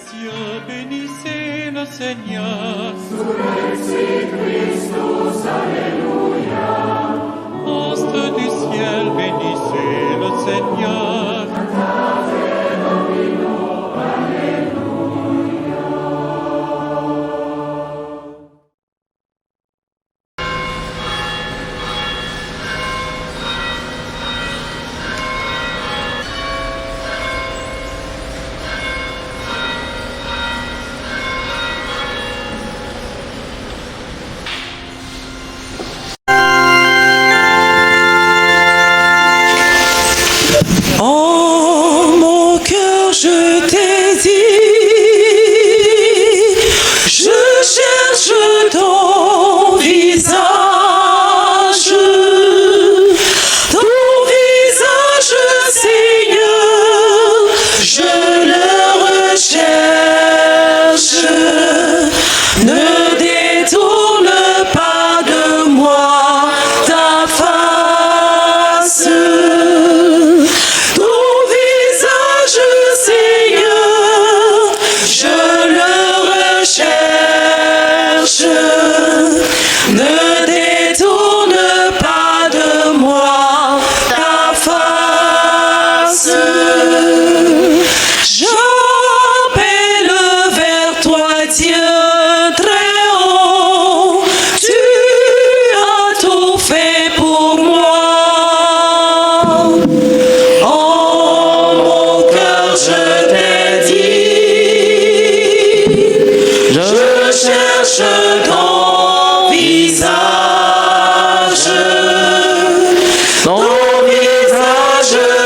cieux, bénissez le Seigneur. Astres du ciel, bénissez le Seigneur. En mon cœur je t'ai dit, je cherche ton visage,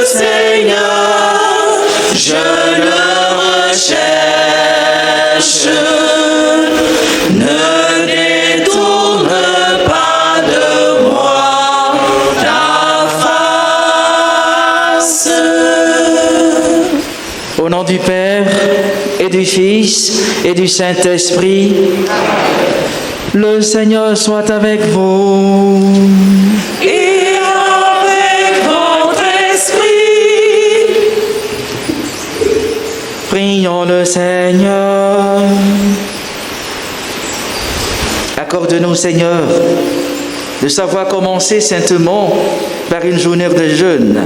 Seigneur, je le recherche. Ne détourne pas de moi ta face. Au nom du Père, et du Fils, et du Saint-Esprit, le Seigneur soit avec vous. Et avec votre esprit. Prions le Seigneur. Accorde-nous, Seigneur, de savoir commencer saintement par une journée de jeûne,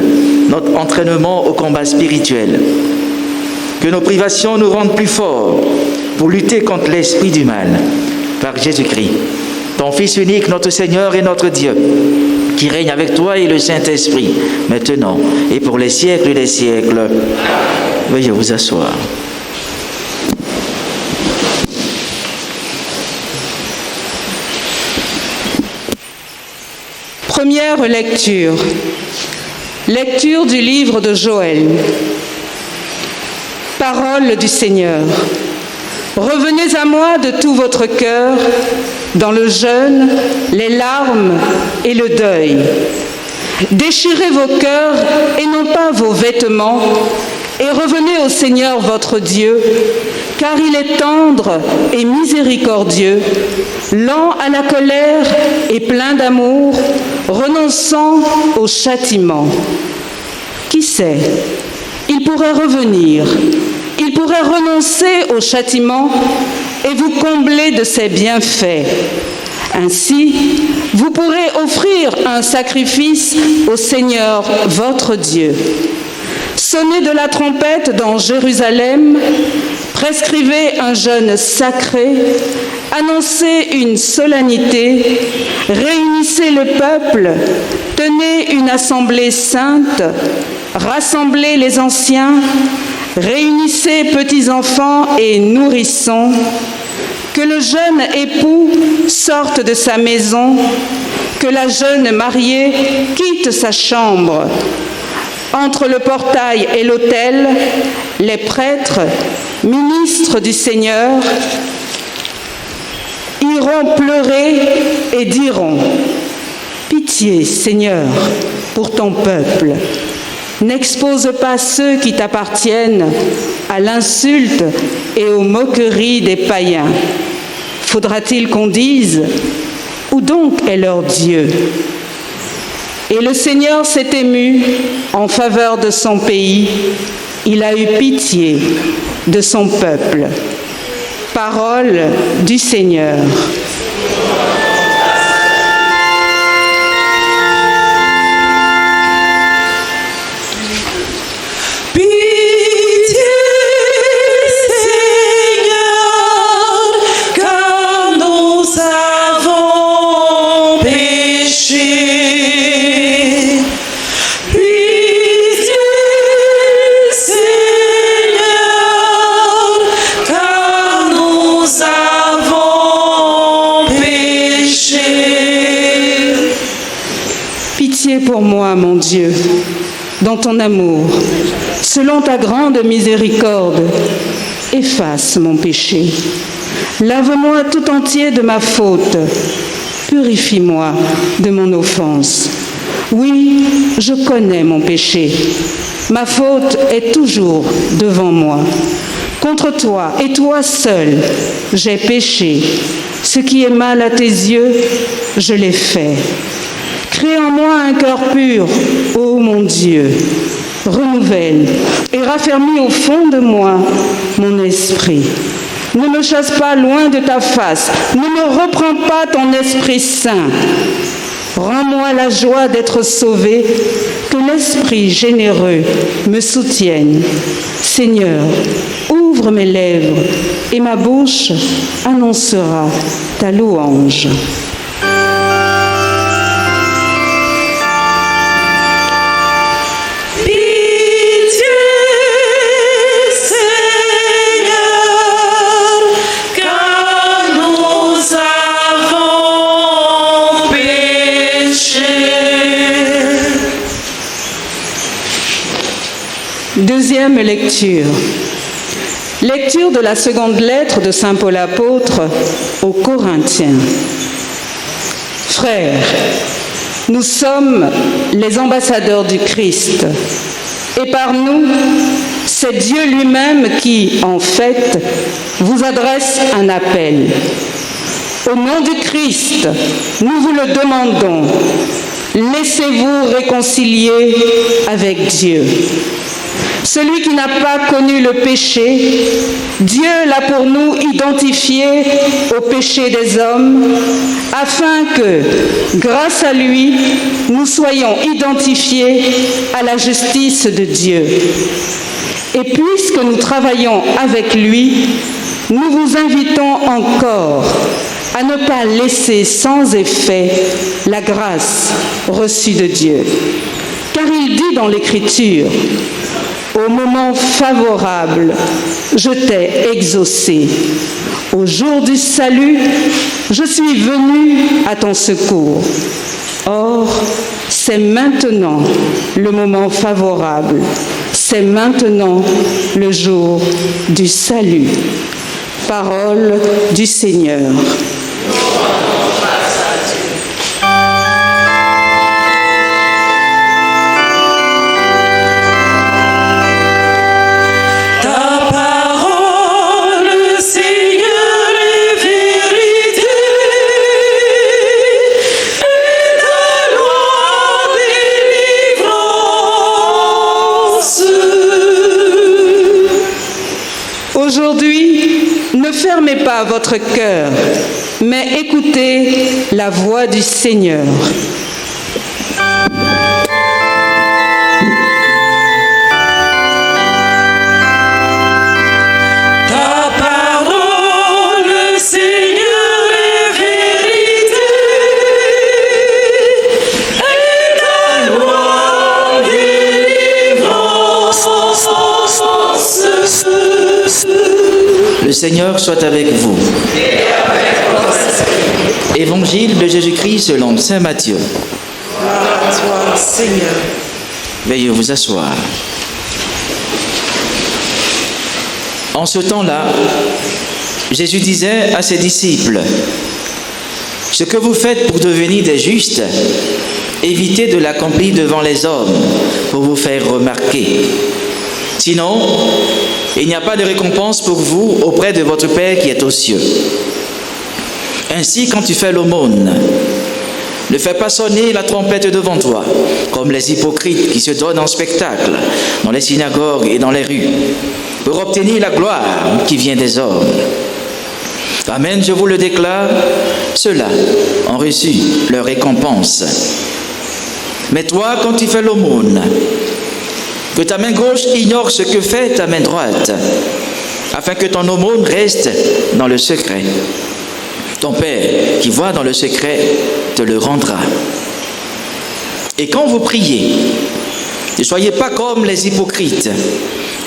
notre entraînement au combat spirituel. Que nos privations nous rendent plus forts pour lutter contre l'esprit du mal, par Jésus-Christ, ton Fils unique, notre Seigneur et notre Dieu, qui règne avec toi et le Saint-Esprit, maintenant et pour les siècles des siècles. Veuillez vous asseoir. Première lecture. Lecture du livre de Joël. Parole du Seigneur. Revenez à moi de tout votre cœur, dans le jeûne, les larmes et le deuil. Déchirez vos cœurs et non pas vos vêtements, et revenez au Seigneur votre Dieu, car il est tendre et miséricordieux, lent à la colère et plein d'amour, renonçant au châtiment. Qui sait, il pourrait revenir, il pourrait renoncer au châtiment et vous combler de ses bienfaits. Ainsi, vous pourrez offrir un sacrifice au Seigneur votre Dieu. Sonnez de la trompette dans Jérusalem, prescrivez un jeûne sacré, annoncez une solennité, réunissez le peuple, tenez une assemblée sainte, rassemblez les anciens, réunissez petits-enfants et nourrissons, que le jeune époux sorte de sa maison, que la jeune mariée quitte sa chambre. Entre le portail et l'autel, les prêtres, ministres du Seigneur, iront pleurer et diront « Pitié, Seigneur, pour ton peuple. N'expose pas ceux qui t'appartiennent à l'insulte et aux moqueries des païens. Faudra-t-il qu'on dise « Où donc est leur Dieu ?» Et le Seigneur s'est ému en faveur de son pays. Il a eu pitié de son peuple. Parole du Seigneur. Pour moi, mon Dieu, dans ton amour, selon ta grande miséricorde, efface mon péché. Lave-moi tout entier de ma faute. Purifie-moi de mon offense. Oui, je connais mon péché. Ma faute est toujours devant moi. Contre toi et toi seul, j'ai péché. Ce qui est mal à tes yeux, je l'ai fait. Crée en moi un cœur pur, ô mon Dieu. Renouvelle et raffermis au fond de moi mon esprit. Ne me chasse pas loin de ta face. Ne me reprends pas ton Esprit Saint. Rends-moi la joie d'être sauvé, que l'Esprit généreux me soutienne. Seigneur, ouvre mes lèvres et ma bouche annoncera ta louange. Deuxième lecture. Lecture de la seconde lettre de saint Paul apôtre aux Corinthiens. Frères, nous sommes les ambassadeurs du Christ. Et par nous, c'est Dieu lui-même qui, en fait, vous adresse un appel. Au nom du Christ, nous vous le demandons. Laissez-vous réconcilier avec Dieu. Celui qui n'a pas connu le péché, Dieu l'a pour nous identifié au péché des hommes, afin que, grâce à lui, nous soyons identifiés à la justice de Dieu. Et puisque nous travaillons avec lui, nous vous invitons encore à ne pas laisser sans effet la grâce reçue de Dieu. Car il dit dans l'Écriture, « Au moment favorable, je t'ai exaucé. Au jour du salut, je suis venu à ton secours. » Or, c'est maintenant le moment favorable. C'est maintenant le jour du salut. Parole du Seigneur. Aujourd'hui, ne fermez pas votre cœur, mais écoutez la voix du Seigneur. Ta parole, Seigneur, est vérité, et ta loi délivrance. Le Seigneur soit avec vous. Évangile de Jésus-Christ selon saint Matthieu. Gloire à toi, Seigneur. Veuillez vous asseoir. En ce temps-là, Jésus disait à ses disciples, « Ce que vous faites pour devenir des justes, évitez de l'accomplir devant les hommes pour vous faire remarquer. Sinon, il n'y a pas de récompense pour vous auprès de votre Père qui est aux cieux. Ainsi, quand tu fais l'aumône, ne fais pas sonner la trompette devant toi, comme les hypocrites qui se donnent en spectacle dans les synagogues et dans les rues, pour obtenir la gloire qui vient des hommes. Amen, je vous le déclare, ceux-là ont reçu leur récompense. Mais toi, quand tu fais l'aumône, que ta main gauche ignore ce que fait ta main droite, afin que ton aumône reste dans le secret. Ton Père, qui voit dans le secret, te le rendra. Et quand vous priez, ne soyez pas comme les hypocrites.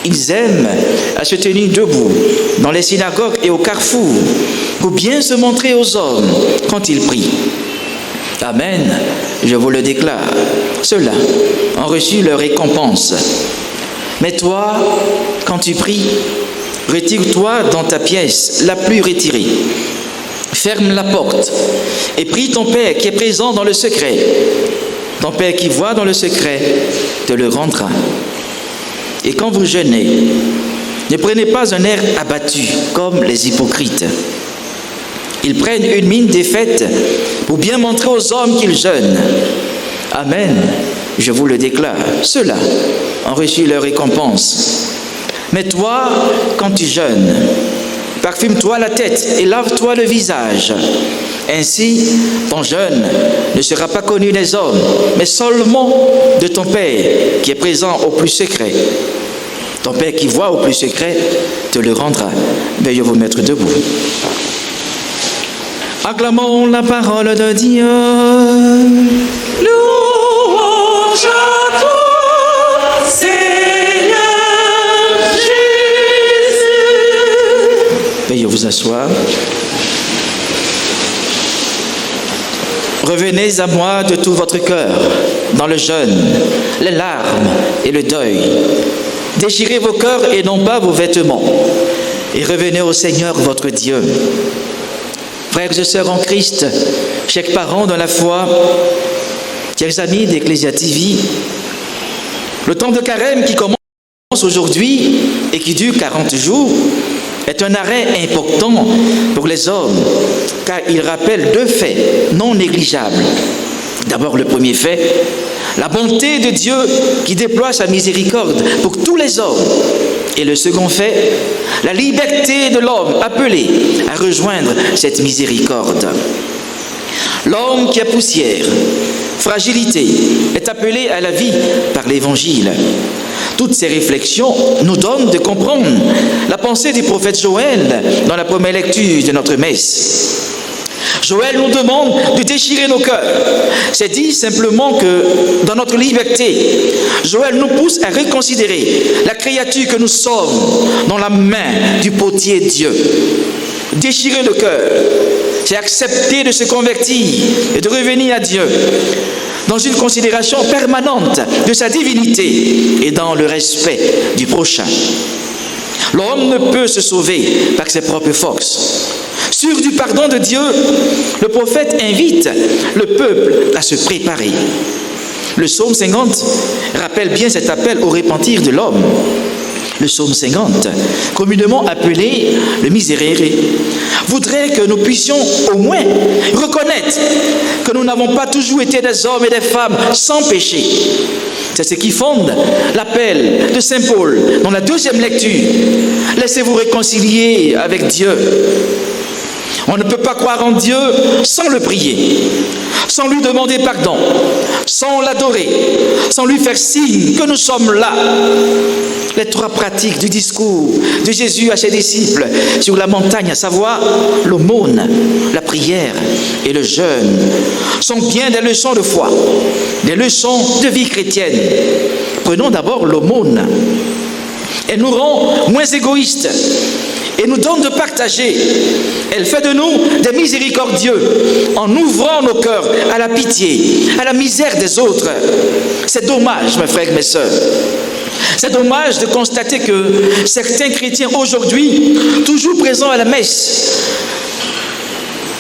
Ils aiment à se tenir debout dans les synagogues et au carrefour pour bien se montrer aux hommes quand ils prient. Amen, je vous le déclare, ceux-là ont reçu leur récompense. Mais toi, quand tu pries, retire-toi dans ta pièce la plus retirée. Ferme la porte et prie ton Père qui est présent dans le secret. Ton Père qui voit dans le secret te le rendra. Et quand vous jeûnez, ne prenez pas un air abattu comme les hypocrites. Ils prennent une mine défaite pour bien montrer aux hommes qu'ils jeûnent. Amen, je vous le déclare, ceux-là ont reçu leur récompense. Mais toi, quand tu jeûnes, parfume-toi la tête et lave-toi le visage. Ainsi, ton jeûne ne sera pas connu des hommes, mais seulement de ton Père qui est présent au plus secret. Ton Père qui voit au plus secret te le rendra. Veuillez vous mettre debout. Acclamons la parole de Dieu. Louange à toi, Seigneur Jésus. Veuillez vous asseoir. Revenez à moi de tout votre cœur, dans le jeûne, les larmes et le deuil. Déchirez vos cœurs et non pas vos vêtements, et revenez au Seigneur votre Dieu. Frères et sœurs en Christ, chers parents de la foi, chers amis d'Ecclesia TV, le temps de carême qui commence aujourd'hui et qui dure 40 jours est un arrêt important pour les hommes, car il rappelle deux faits non négligeables. D'abord, le premier fait, la bonté de Dieu qui déploie sa miséricorde pour tous les hommes. Et le second fait, la liberté de l'homme appelé à rejoindre cette miséricorde. L'homme qui est poussière, fragilité, est appelé à la vie par l'Évangile. Toutes ces réflexions nous donnent de comprendre la pensée du prophète Joël dans la première lecture de notre messe. Joël nous demande de déchirer nos cœurs. C'est dit simplement que dans notre liberté, Joël nous pousse à reconsidérer la créature que nous sommes dans la main du potier Dieu. Déchirer le cœur, c'est accepter de se convertir et de revenir à Dieu dans une considération permanente de sa divinité et dans le respect du prochain. L'homme ne peut se sauver par ses propres forces. Sûr du pardon de Dieu, le prophète invite le peuple à se préparer. Le psaume 50 rappelle bien cet appel au repentir de l'homme. Le psaume 50, communément appelé le Miserere, voudrait que nous puissions au moins reconnaître que nous n'avons pas toujours été des hommes et des femmes sans péché. C'est ce qui fonde l'appel de Saint Paul dans la deuxième lecture. Laissez-vous réconcilier avec Dieu. On ne peut pas croire en Dieu sans le prier, sans lui demander pardon, sans l'adorer, sans lui faire signe que nous sommes là. Les trois pratiques du discours de Jésus à ses disciples sur la montagne, à savoir l'aumône, la prière et le jeûne, sont bien des leçons de foi, des leçons de vie chrétienne. Prenons d'abord l'aumône. Elle nous rend moins égoïstes et nous donne de partager. Elle fait de nous des miséricordieux en ouvrant nos cœurs à la pitié, à la misère des autres. C'est dommage, mes frères et mes sœurs. C'est dommage de constater que certains chrétiens aujourd'hui, toujours présents à la messe,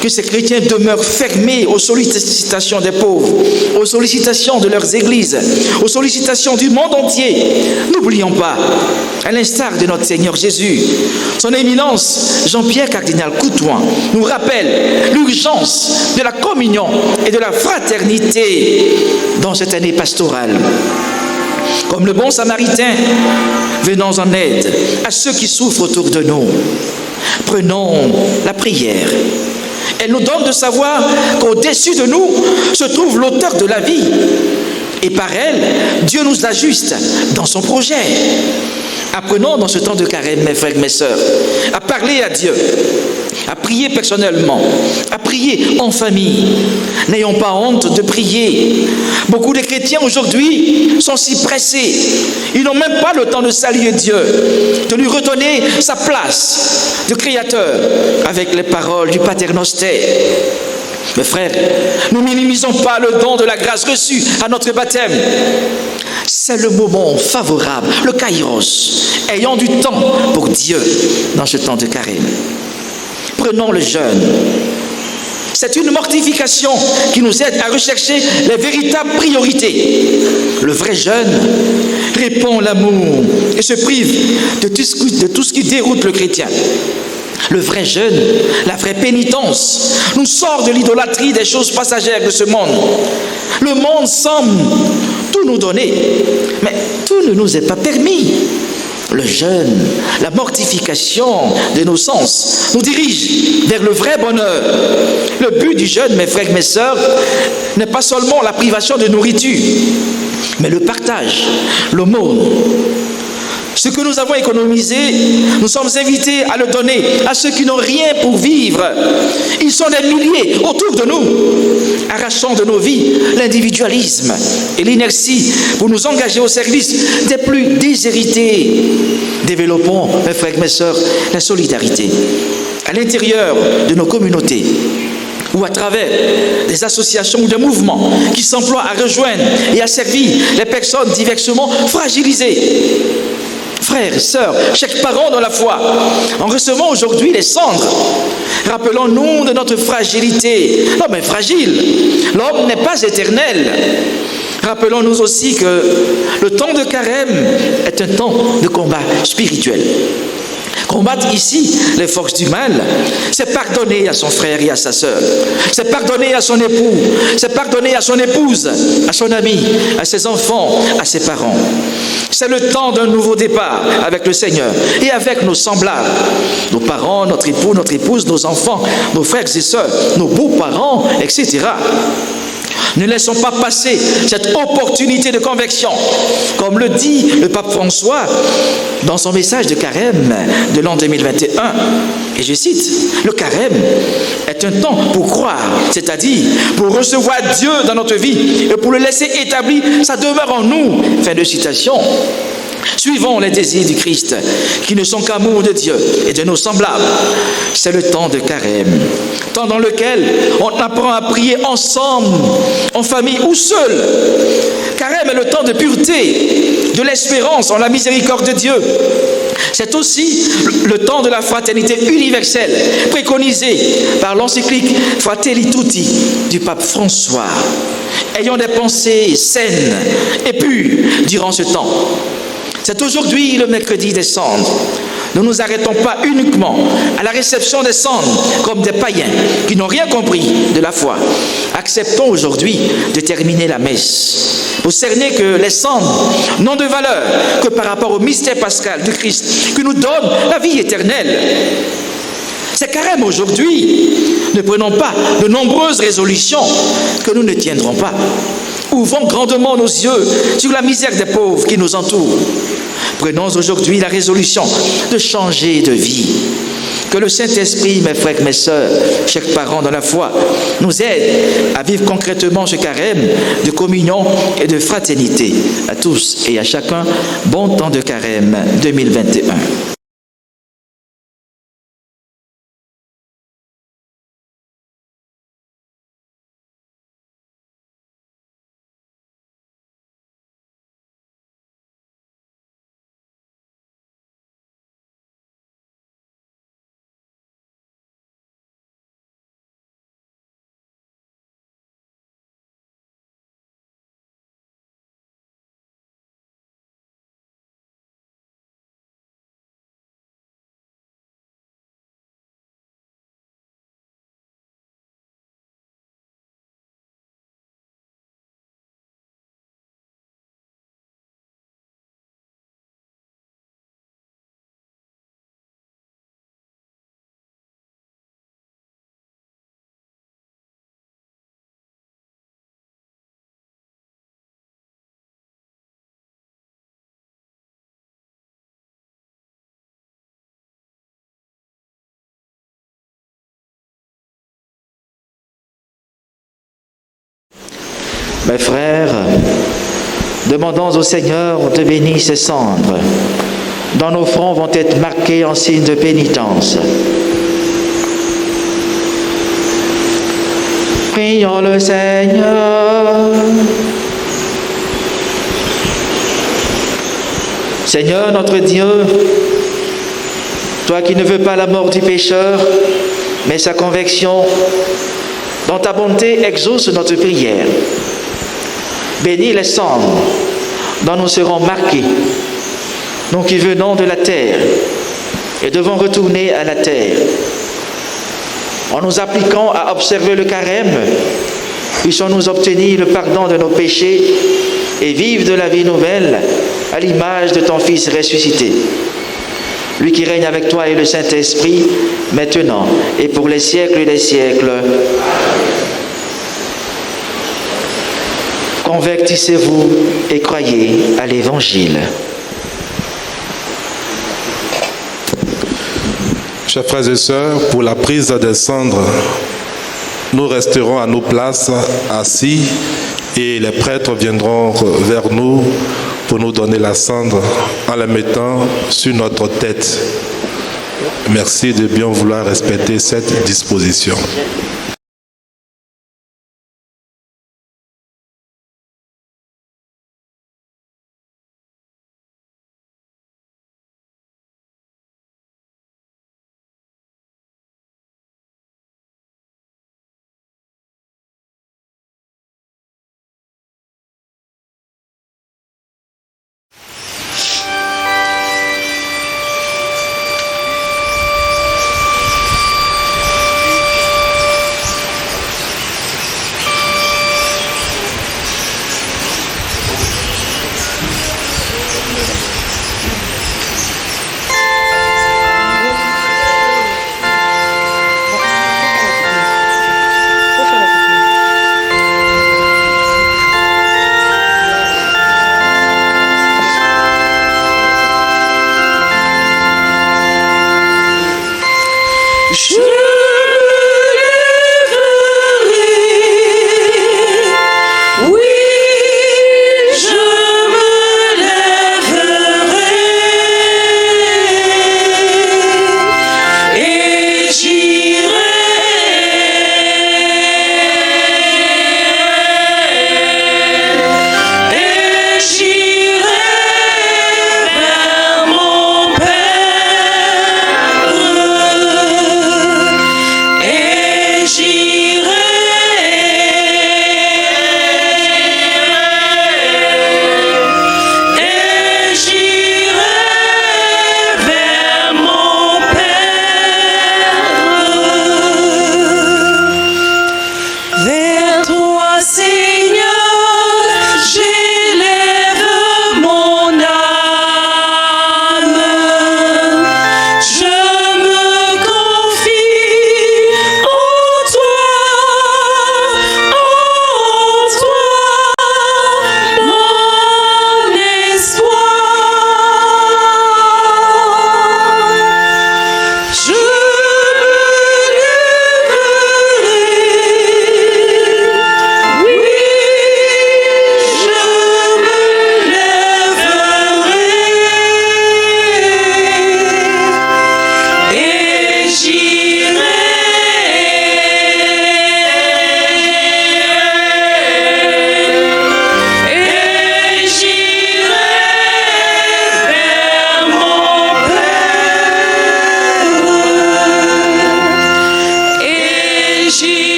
que ces chrétiens demeurent fermés aux sollicitations des pauvres, aux sollicitations de leurs églises, aux sollicitations du monde entier. N'oublions pas, à l'instar de notre Seigneur Jésus, son éminence Jean-Pierre Cardinal Coutouin nous rappelle l'urgence de la communion et de la fraternité dans cette année pastorale. Comme le bon samaritain, venons en aide à ceux qui souffrent autour de nous. Prenons la prière. Elle nous donne de savoir qu'au-dessus de nous se trouve l'auteur de la vie. Et par elle, Dieu nous ajuste dans son projet. Apprenons dans ce temps de carême, mes frères et mes sœurs, à parler à Dieu, à prier personnellement, à prier en famille. N'ayons pas honte de prier. Beaucoup de chrétiens aujourd'hui sont si pressés. Ils n'ont même pas le temps de saluer Dieu, de lui redonner sa place de créateur avec les paroles du Pater Noster. Mes frères, ne minimisons pas le don de la grâce reçue à notre baptême. C'est le moment favorable, le kairos. Ayons du temps pour Dieu dans ce temps de carême. Prenons le jeûne. C'est une mortification qui nous aide à rechercher les véritables priorités. Le vrai jeûne répond l'amour et se prive de tout ce qui déroute le chrétien. Le vrai jeûne, la vraie pénitence, nous sort de l'idolâtrie des choses passagères de ce monde. Le monde semble tout nous donner, mais tout ne nous est pas permis. Le jeûne, la mortification de nos sens nous dirige vers le vrai bonheur. Le but du jeûne, mes frères et mes sœurs, n'est pas seulement la privation de nourriture, mais le partage, l'aumône. Ce que nous avons économisé, nous sommes invités à le donner à ceux qui n'ont rien pour vivre. Ils sont des milliers autour de nous, arrachant de nos vies l'individualisme et l'inertie pour nous engager au service des plus déshérités. Développons, mes frères et mes sœurs, la solidarité à l'intérieur de nos communautés ou à travers des associations ou des mouvements qui s'emploient à rejoindre et à servir les personnes diversement fragilisées. Frères et sœurs, chaque parent dans la foi, en recevant aujourd'hui les cendres, rappelons-nous de notre fragilité. L'homme est fragile, l'homme n'est pas éternel. Rappelons-nous aussi que le temps de carême est un temps de combat spirituel. Combattre ici les forces du mal, c'est pardonner à son frère et à sa sœur, c'est pardonner à son époux, c'est pardonner à son épouse, à son ami, à ses enfants, à ses parents. C'est le temps d'un nouveau départ avec le Seigneur et avec nos semblables, nos parents, notre époux, notre épouse, nos enfants, nos frères et sœurs, nos beaux-parents, etc. Ne laissons pas passer cette opportunité de conversion. Comme le dit le pape François dans son message de carême de l'an 2021, et je cite, « Le carême est un temps pour croire, c'est-à-dire pour recevoir Dieu dans notre vie et pour le laisser établir sa demeure en nous. » Fin de citation. Suivons les désirs du Christ, qui ne sont qu'amour de Dieu et de nos semblables. C'est le temps de carême, temps dans lequel on apprend à prier ensemble, en famille ou seul. Carême est le temps de pureté, de l'espérance en la miséricorde de Dieu. C'est aussi le temps de la fraternité universelle, préconisée par l'encyclique Fratelli Tutti du pape François. Ayons des pensées saines et pures durant ce temps. C'est aujourd'hui le mercredi des cendres. Ne nous arrêtons pas uniquement à la réception des cendres comme des païens qui n'ont rien compris de la foi. Acceptons aujourd'hui de terminer la messe pour cerner que les cendres n'ont de valeur que par rapport au mystère pascal du Christ qui nous donne la vie éternelle. C'est carême aujourd'hui. Ne prenons pas de nombreuses résolutions que nous ne tiendrons pas. Ouvrons grandement nos yeux sur la misère des pauvres qui nous entourent. Prenons aujourd'hui la résolution de changer de vie. Que le Saint-Esprit, mes frères, mes sœurs, chaque parent dans la foi, nous aide à vivre concrètement ce carême de communion et de fraternité. À tous et à chacun, bon temps de carême 2021. Mes frères, demandons au Seigneur de bénir ces cendres, dont nos fronts vont être marqués en signe de pénitence. Prions le Seigneur. Seigneur notre Dieu, toi qui ne veux pas la mort du pécheur, mais sa conversion, dont ta bonté exauce notre prière. Bénis les cendres dont nous serons marqués, nous qui venons de la terre et devons retourner à la terre. En nous appliquant à observer le carême, puissions-nous obtenir le pardon de nos péchés et vivre de la vie nouvelle à l'image de ton Fils ressuscité. Lui qui règne avec toi et le Saint-Esprit, maintenant et pour les siècles des siècles. Convertissez-vous et croyez à l'Évangile. Chers frères et sœurs, pour la prise des cendres, nous resterons à nos places assis et les prêtres viendront vers nous pour nous donner la cendre en la mettant sur notre tête. Merci de bien vouloir respecter cette disposition.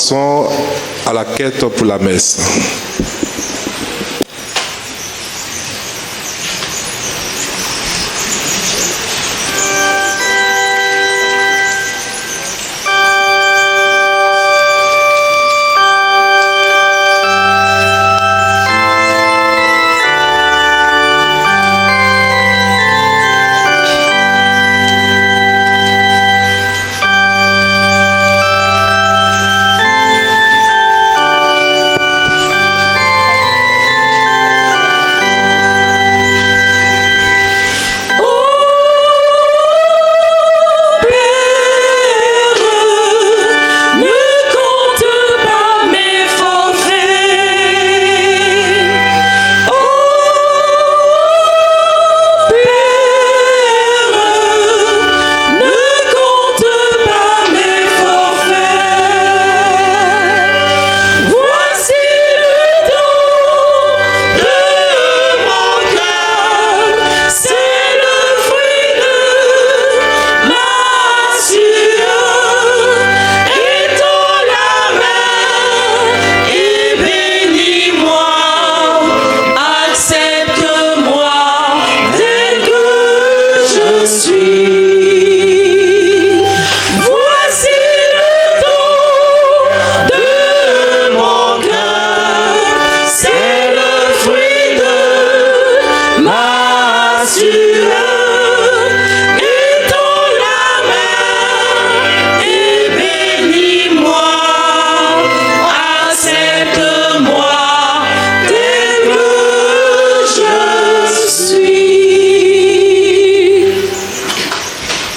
passons à la quête pour la messe.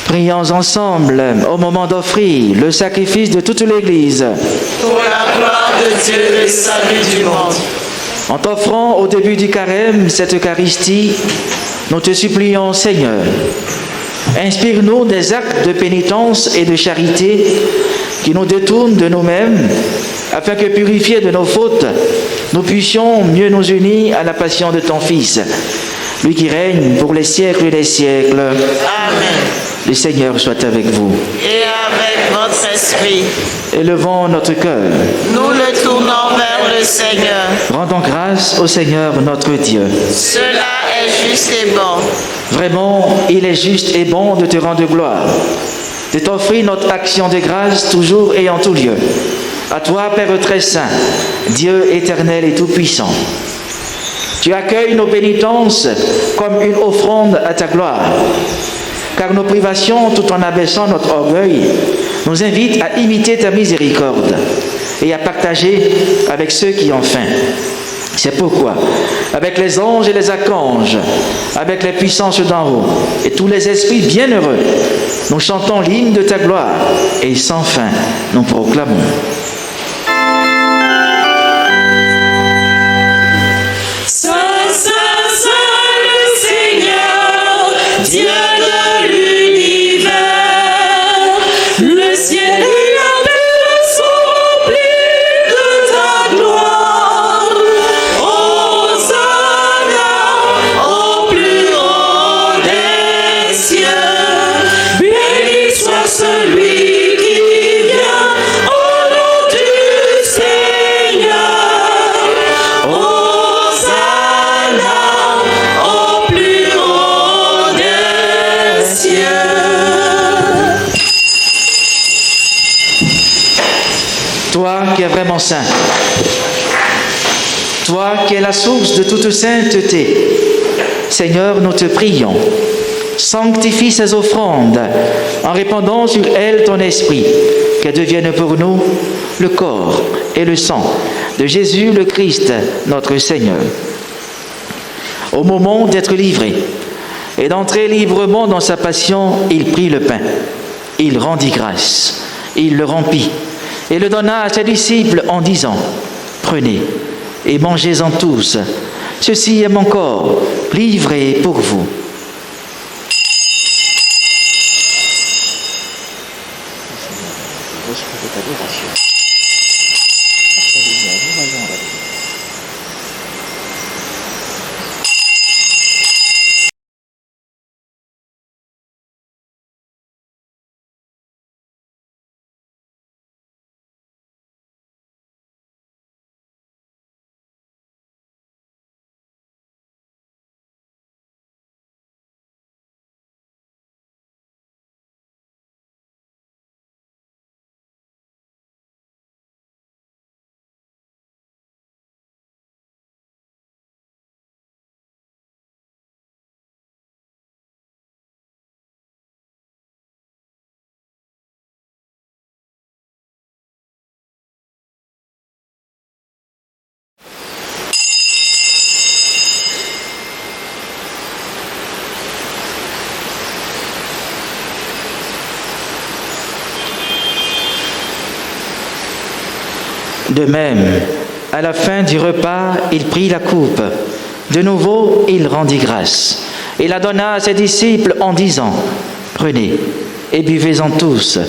Prions ensemble au moment d'offrir le sacrifice de toute l'Église. Pour la gloire de Dieu et le salut du monde. En t'offrant au début du carême cette Eucharistie, nous te supplions, Seigneur, inspire-nous des actes de pénitence et de charité qui nous détournent de nous-mêmes, afin que, purifiés de nos fautes, nous puissions mieux nous unir à la passion de ton Fils, lui qui règne pour les siècles des siècles. Amen. Le Seigneur soit avec vous. Et avec votre esprit. Élevons notre cœur. Nous le tournons vers le Seigneur. Rendons grâce au Seigneur notre Dieu. Cela est juste et bon. Vraiment, il est juste et bon de te rendre gloire, de t'offrir notre action de grâce toujours et en tout lieu. À toi, Père très saint, Dieu éternel et tout-puissant. Tu accueilles nos pénitences comme une offrande à ta gloire, car nos privations, tout en abaissant notre orgueil, nous invitent à imiter ta miséricorde et à partager avec ceux qui ont faim. C'est pourquoi, avec les anges et les archanges, avec les puissances d'en haut et tous les esprits bienheureux, nous chantons l'hymne de ta gloire et sans fin nous proclamons. Saint, Saint, Saint, le Seigneur, Dieu de l'univers, le ciel et la terre sont remplis de ta gloire. Hosanna au plus haut des cieux, béni soit celui qui vient au nom du Seigneur. Hosanna au plus haut des cieux. Toi qui es vraiment saint, toi qui es la source de toute sainteté, Seigneur, nous te prions, sanctifie ces offrandes en répandant sur elles ton esprit, qu'elles deviennent pour nous le corps et le sang de Jésus le Christ, notre Seigneur. Au moment d'être livré et d'entrer librement dans sa passion, il prit le pain, il rendit grâce, il le rompit et le donna à ses disciples en disant : prenez et mangez-en tous, ceci est mon corps livré pour vous. De même, à la fin du repas, il prit la coupe. De nouveau, il rendit grâce. Et la donna à ses disciples en disant, « Prenez et buvez-en tous,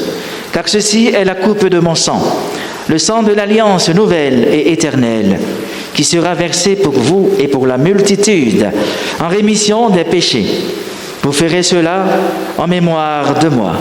car ceci est la coupe de mon sang, le sang de l'alliance nouvelle et éternelle, qui sera versé pour vous et pour la multitude en rémission des péchés. Vous ferez cela en mémoire de moi. »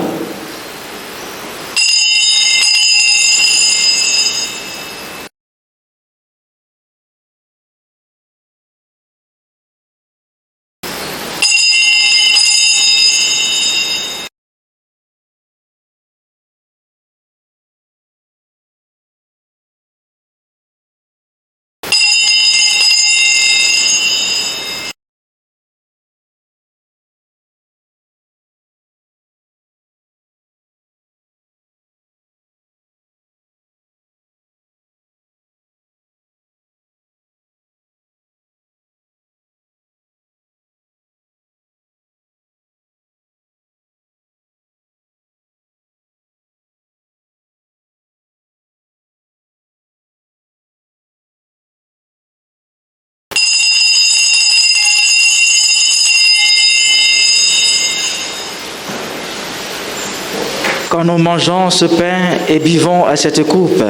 Quand nous mangeons ce pain et buvons à cette coupe,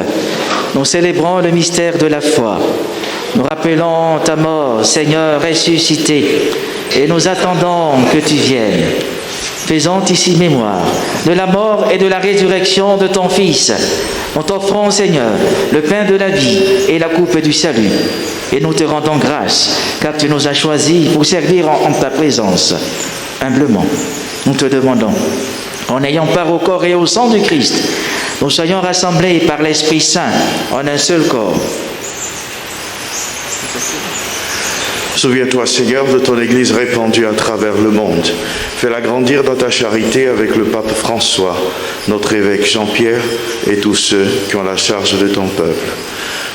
nous célébrons le mystère de la foi. Nous rappelons ta mort, Seigneur ressuscité, et nous attendons que tu viennes. Faisons ici mémoire de la mort et de la résurrection de ton Fils. Nous t'offrons, Seigneur, le pain de la vie et la coupe du salut. Et nous te rendons grâce, car tu nous as choisis pour servir en ta présence. Humblement, nous te demandons, en ayant part au corps et au sang du Christ, nous soyons rassemblés par l'Esprit Saint en un seul corps. Souviens-toi, Seigneur, de ton Église répandue à travers le monde. Fais-la grandir dans ta charité avec le pape François, notre évêque Jean-Pierre et tous ceux qui ont la charge de ton peuple.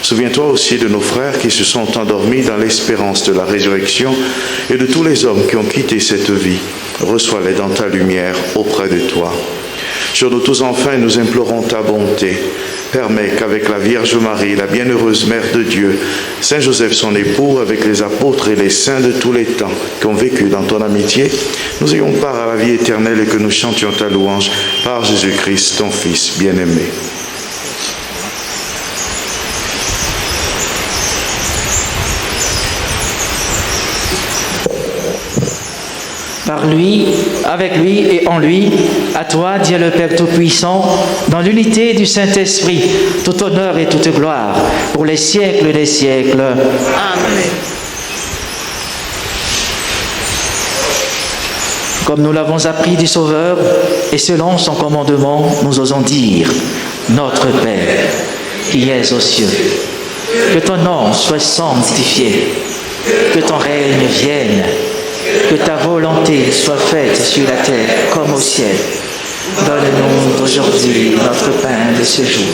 Souviens-toi aussi de nos frères qui se sont endormis dans l'espérance de la résurrection et de tous les hommes qui ont quitté cette vie. Reçois-les dans ta lumière auprès de toi. Sur nous tous enfin, nous implorons ta bonté. Permets qu'avec la Vierge Marie, la bienheureuse Mère de Dieu, Saint Joseph son époux, avec les apôtres et les saints de tous les temps qui ont vécu dans ton amitié, nous ayons part à la vie éternelle et que nous chantions ta louange par Jésus-Christ, ton Fils bien-aimé. Par lui, avec lui et en lui, à toi, Dieu le Père Tout-Puissant, dans l'unité du Saint-Esprit, tout honneur et toute gloire, pour les siècles des siècles. Amen. Comme nous l'avons appris du Sauveur, et selon son commandement, nous osons dire, Notre Père, qui es aux cieux, que ton nom soit sanctifié, que ton règne vienne, que ta volonté soit faite sur la terre comme au ciel. Donne-nous aujourd'hui notre pain de ce jour.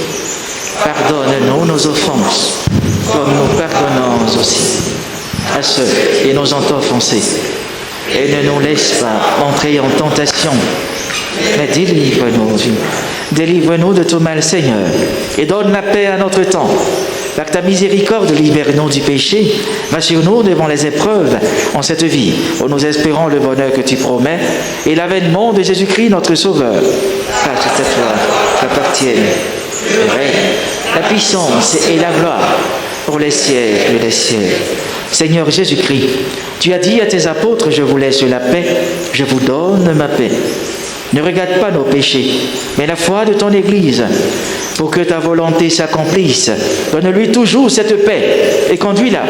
Pardonne-nous nos offenses, comme nous pardonnons aussi à ceux qui nous ont offensés. Et ne nous laisse pas entrer en tentation, mais délivre-nous de tout mal, Seigneur, et donne la paix à notre temps. Par ta miséricorde, libère-nous du péché, rassure-nous devant les épreuves en cette vie, où nous espérons le bonheur que tu promets et l'avènement de Jésus-Christ, notre Sauveur. Car c'est à toi qu'appartiennent le règne, la puissance et la gloire pour les siècles des siècles. Seigneur Jésus-Christ, tu as dit à tes apôtres, je vous laisse la paix, je vous donne ma paix. Ne regarde pas nos péchés, mais la foi de ton Église. Pour que ta volonté s'accomplisse, donne-lui toujours cette paix et conduis-la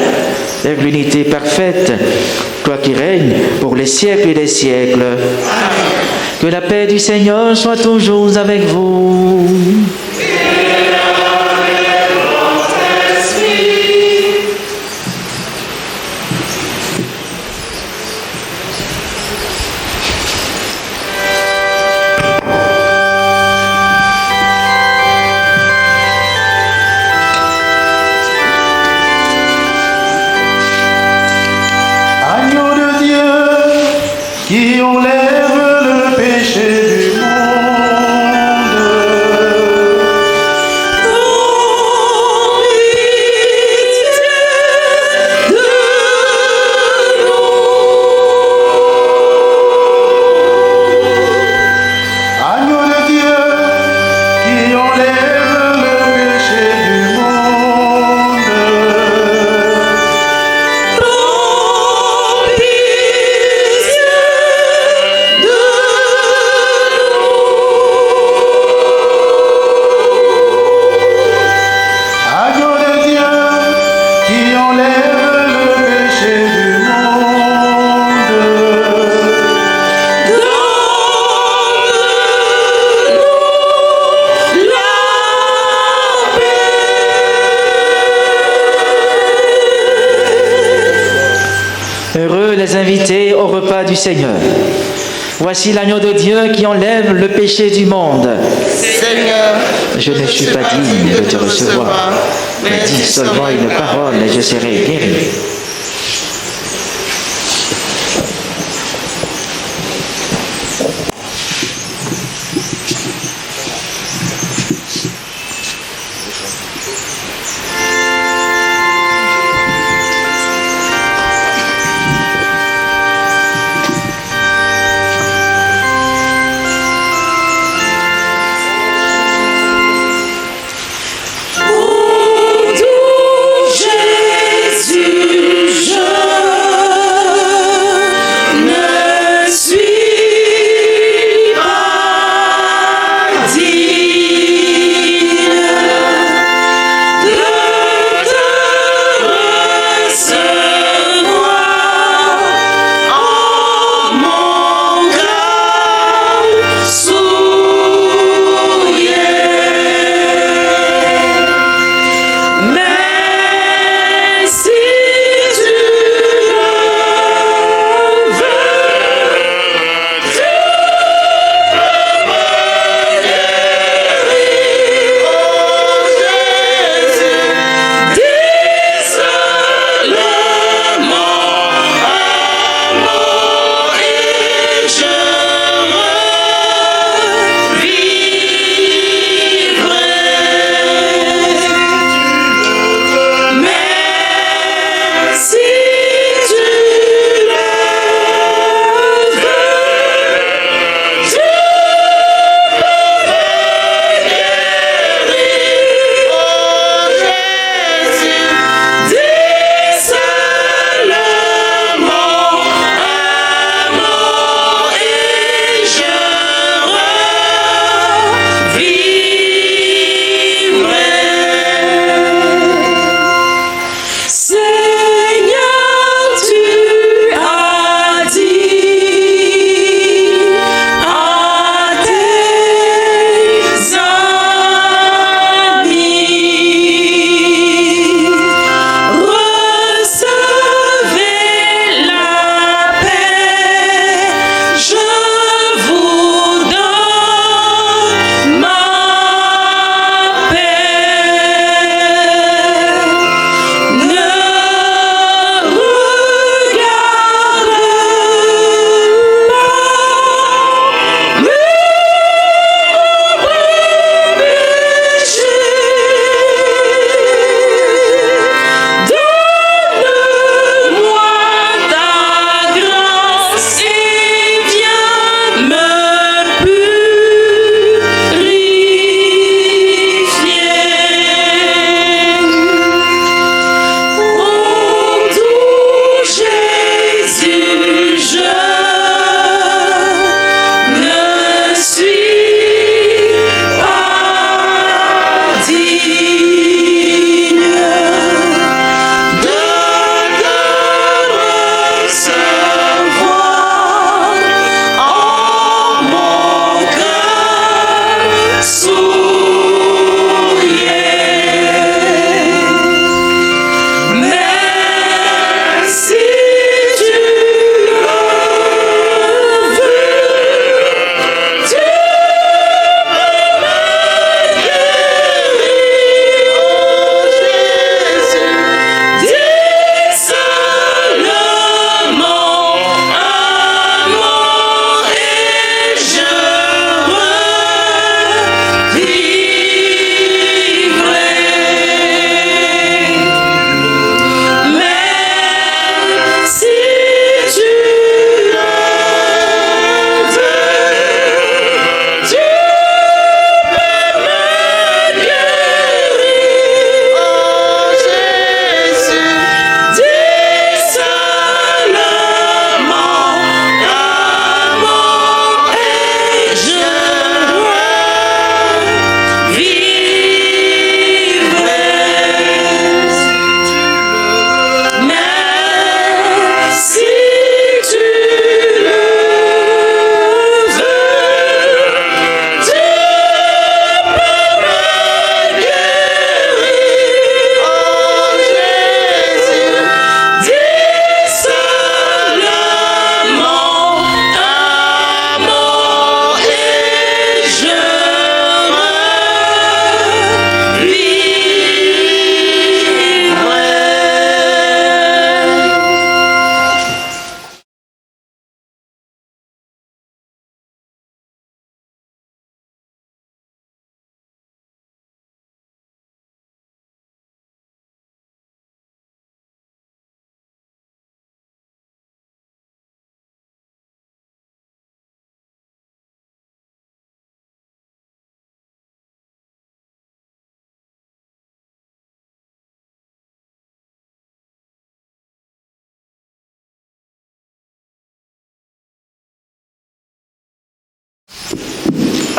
vers l'unité parfaite, toi qui règnes pour les siècles et les siècles. Que la paix du Seigneur soit toujours avec vous. Qui enlève le péché du monde. Heureux les invités au repas du Seigneur. Voici l'agneau de Dieu qui enlève le péché du monde. Seigneur, Je ne suis pas digne de te recevoir, mais dis seulement une parole et je serai guéri. Jésus,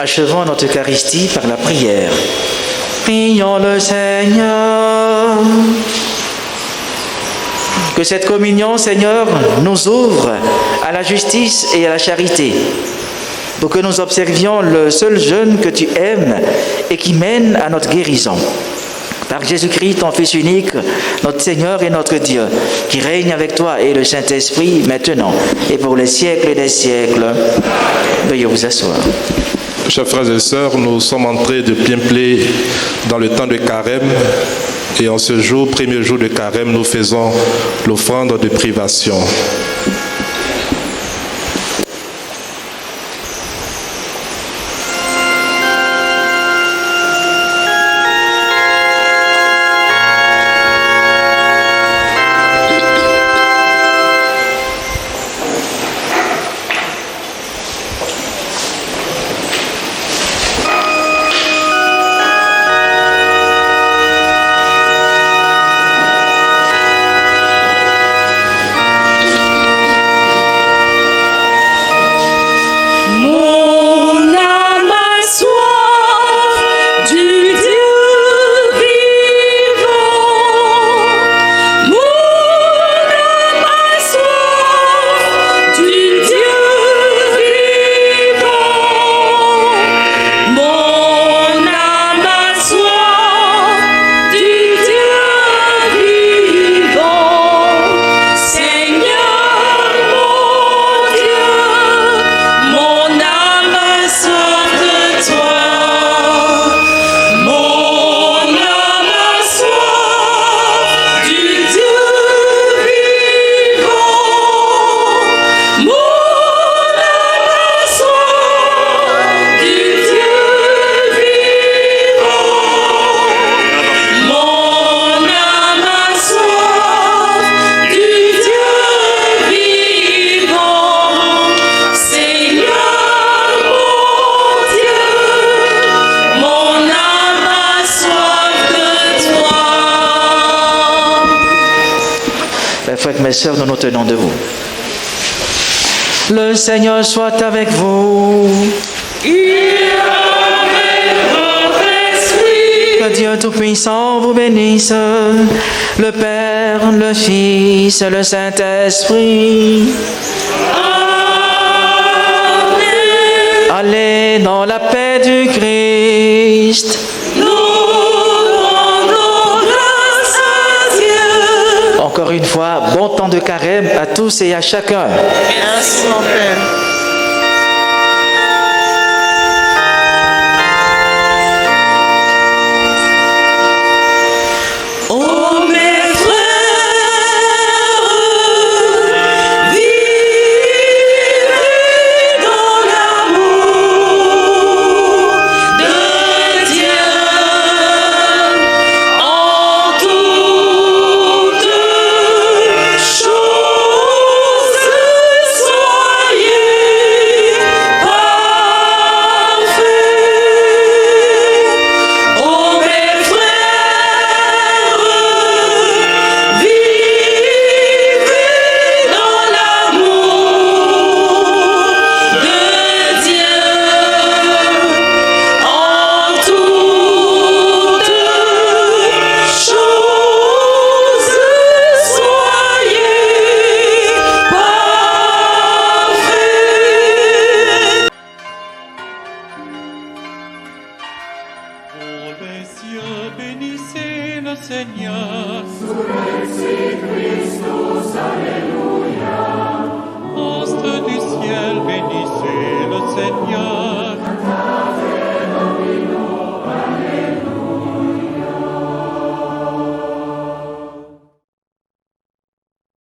achevons notre Eucharistie par la prière. Prions le Seigneur. Que cette communion, Seigneur, nous ouvre à la justice et à la charité, pour que nous observions le seul jeûne que tu aimes et qui mène à notre guérison. Par Jésus-Christ, ton Fils unique, notre Seigneur et notre Dieu, qui règne avec toi et le Saint-Esprit, maintenant et pour les siècles des siècles. Veuillez vous asseoir. Chers frères et sœurs, nous sommes entrés de plein pied dans le temps de carême. Et en ce jour, premier jour de carême, nous faisons l'offrande de privation. Mes sœurs, nous nous tenons debout. Le Seigneur soit avec vous. Que Dieu Tout-Puissant vous bénisse, le Père, le Fils, le Saint-Esprit. Amen. Allez dans la paix du Christ. Encore une fois, bon temps de carême à tous et à chacun. Merci mon Père. Seigneur. Astre du ciel, bénissez le Seigneur.